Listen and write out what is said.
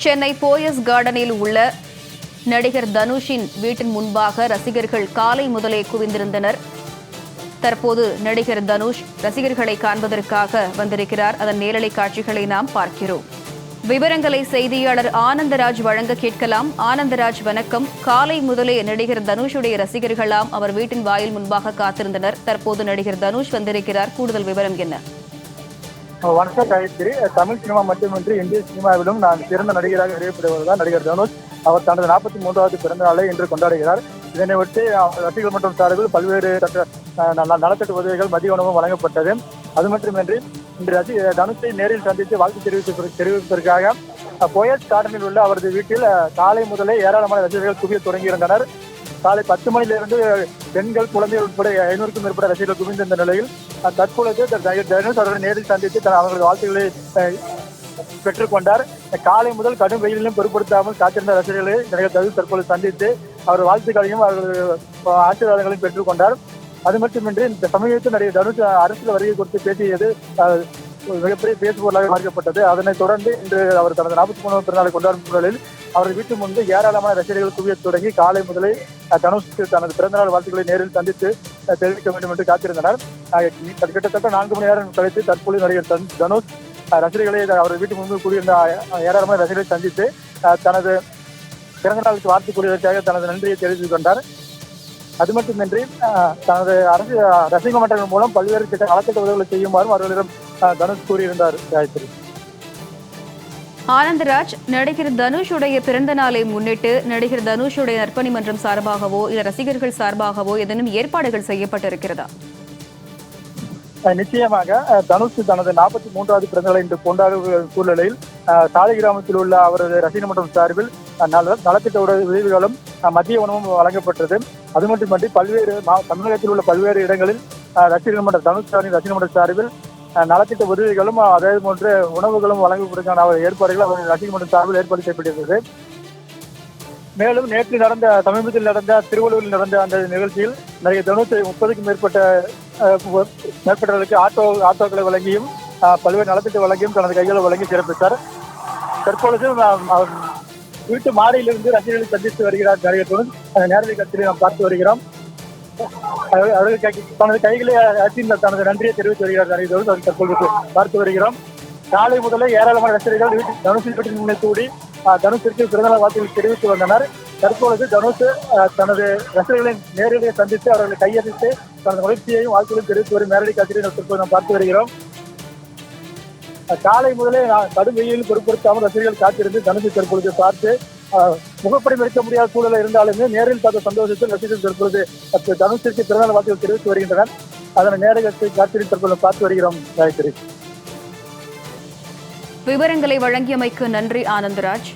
சென்னை போயஸ் கார்டனில் உள்ள நடிகர் தனுஷின் வீட்டின் முன்பாக ரசிகர்கள் காலை முதலே குவிந்திருந்தனர். தற்போது நடிகர் தனுஷ் ரசிகர்களை காண்பதற்காக வந்திருக்கிறார். அதன் நேரலை காட்சிகளை நாம் பார்க்கிறோம். விவரங்களை செய்தியாளர் ஆனந்தராஜ் வழங்க கேட்கலாம். ஆனந்தராஜ், வணக்கம். காலை முதலே நடிகர் தனுஷுடைய ரசிகர்களாம் அவர் வீட்டின் வாயில் முன்பாக காத்திருந்தனர். தற்போது நடிகர் தனுஷ் வந்திருக்கிறார். கூடுதல் விவரம் என்ன? வணக்கம் காயத்ரி. தமிழ் சினிமா மட்டுமின்றி இந்திய சினிமாவிலும் நான் சிறந்த நடிகராக அறியப்படுவதுதான் நடிகர் தனுஷ். அவர் தனது 43வது பிறந்த நாளை இன்று கொண்டாடுகிறார். இதனையொட்டி ரசிகர்கள் மற்றும் சார்பில் பல்வேறு நலத்திட்ட உதவிகள், மதிய உணவும் வழங்கப்பட்டது. அது மட்டுமின்றி இன்று தனுஷை நேரில் சந்தித்து வாழ்த்து தெரிவிப்பதற்காக போயஸ் கார்டனில் உள்ள அவரது வீட்டில் காலை முதலே ஏராளமான ரசிகர்கள் குவிய தொடங்கியிருந்தனர். காலை 10 மணியிலிருந்து பெண்கள், குழந்தைகள் உட்பட 500க்கும் மேற்பட்ட ரசிகர்கள் குவிந்திருந்த நிலையில் தற்பொழுது தனுஷ் அவர்களை நேரில் சந்தித்து அவர்களது வாழ்த்துக்களை பெற்றுக்கொண்டார். காலை முதல் கடும் வெயிலிலும் பொருட்படுத்தாமல் காத்திருந்த ரசிகர்களை நடிகர் தனுஷ் தற்பொழுது சந்தித்து அவர் வாழ்த்துக்களையும் அவர்களது ஆசீர்வாதங்களையும் பெற்றுக்கொண்டார். அது மட்டுமின்றி இந்த சமயத்தில் நடிகர் தனுஷ் அரசியல் வருகை குறித்து பேசியது மிகப்பெரிய பேசுபொருளாக மாற்றப்பட்டது. அதனைத் தொடர்ந்து இன்று அவர் தனது 43வது பிறந்தநாளை கொண்டாடும் சூழலில் அவரது வீட்டு முன்பு ஏராளமான ரசிகர்கள் குவிய தொடங்கி காலை முதலே தனுஷ் தனது பிறந்தநாள் வாழ்த்துக்களை நேரில் சந்தித்து தெரிவிக்க வேண்டும் என்று காத்திருந்தனர். கிட்டத்தட்ட 4 மணி நேரம் கழித்து தற்போது நடிகர் தனுஷ் ரசிகர்களை அவரது வீட்டு முன்பு கூடியிருந்த ஏராளமான ரசிகர்களை சந்தித்து தனது பிறந்தநாளுக்கு வாழ்த்து கூறியதற்காக தனது நன்றியை தெரிவித்துக் கொண்டார். அது மட்டுமின்றி தனது ரசிக மன்றங்கள் மூலம் பல்வேறு நலத்திட்ட உதவிகளை செய்யுமாறும் அவர்களிடம் தனுஷ் கூறியிருந்தார். காயத்ரி. ஆனந்தராஜ், நடிகர் தனுஷுடைய பிறந்த நாளை முன்னிட்டு நடிகர் தனுஷுடைய நற்பணி மன்றம் சார்பாகவோ இல்ல ரசிகர்கள் சார்பாகவோ ஏதேனும் ஏற்பாடுகள் செய்யப்பட்டிருக்கிறதா? நிச்சயமாக தனுஷ் தனது 43வது பிறந்தநாளை இன்று கொண்டாடும் சூழ்நிலையில் சாலை கிராமத்தில் உள்ள அவரது ரசிகர் மன்றம் சார்பில் நலத்திட்ட உதவிகளும் மதிய உணவும் வழங்கப்பட்டது. அது மட்டுமின்றி தமிழகத்தில் உள்ள பல்வேறு இடங்களில் ரசிகர் மன்ற தனுஷ் ரசிகர் மன்ற சார்பில் நலத்திட்ட உதவிகளும் அதே போன்று உணவுகளும் வழங்கப்படுவதற்கான ஏற்பாடுகள் அவர் ரசிகர் மன்ற சார்பில் ஏற்பாடு செய்யப்பட்டிருந்தது. மேலும் நேற்று சமீபத்தில் நடந்த திருவள்ளூரில் நடந்த அந்த நிகழ்ச்சியில் நடிகர் தனுஷ் 30க்கும் மேற்பட்டவர்களுக்கு ஆட்டோக்களை வழங்கியும் பல்வேறு நலத்திட்ட வழங்கியும் தனது கைகளை வழங்கி சிறப்பித்தார். தற்பொழுது வீட்டு மாடியிலிருந்து ரசிகர்களை சந்தித்து வருகிறார் நடிகர் தனுஷ். அந்த நேரடி காட்சியை நாம் பார்த்து வருகிறோம். தனது கைகளை தனது நன்றியை தெரிவித்து வருகிறார் நடிகர் தனுஷ். அவர் தற்பொழுது பார்த்து வருகிறோம். காலை முதலே ஏராளமான ரசிகர்கள் தனுஷின் வீட்டின் முன்னே கூடி தனுஷிற்கு பிறந்தநாள் வாழ்த்துக்களை தெரிவித்து வந்தனர். தற்பொழுது தனுஷ் தனது ரசிகர்களை நேரடியாக சந்தித்து அவர்களை கையெழுத்து தனது மகிழ்ச்சியையும் வாழ்த்துக்களையும் தெரிவித்து வரும் நேரடி காட்சியை தற்போது நாம் பார்த்து வருகிறோம். காலை முதலே கடும் வெயிலில் பொருட்படுத்தாமல் ரசிகர்கள் காத்திருந்து தனுஷை தற்பொழுது பார்த்து முகப்படம் எடுக்க முடியாத சூழலில் இருந்தாலுமே நேரில் பார்த்த சந்தோஷத்தில் ரசிகர்கள் தற்பொழுது தனுஷிற்கு பிறந்தநாள் வாழ்த்துக்கள் தெரிவித்து வருகின்றனர். அதனை நேரடி காட்சியை தற்போது பார்த்து வருகிறோம். காயத்ரி. விவரங்களை வழங்கியமைக்கு நன்றி ஆனந்தராஜ்.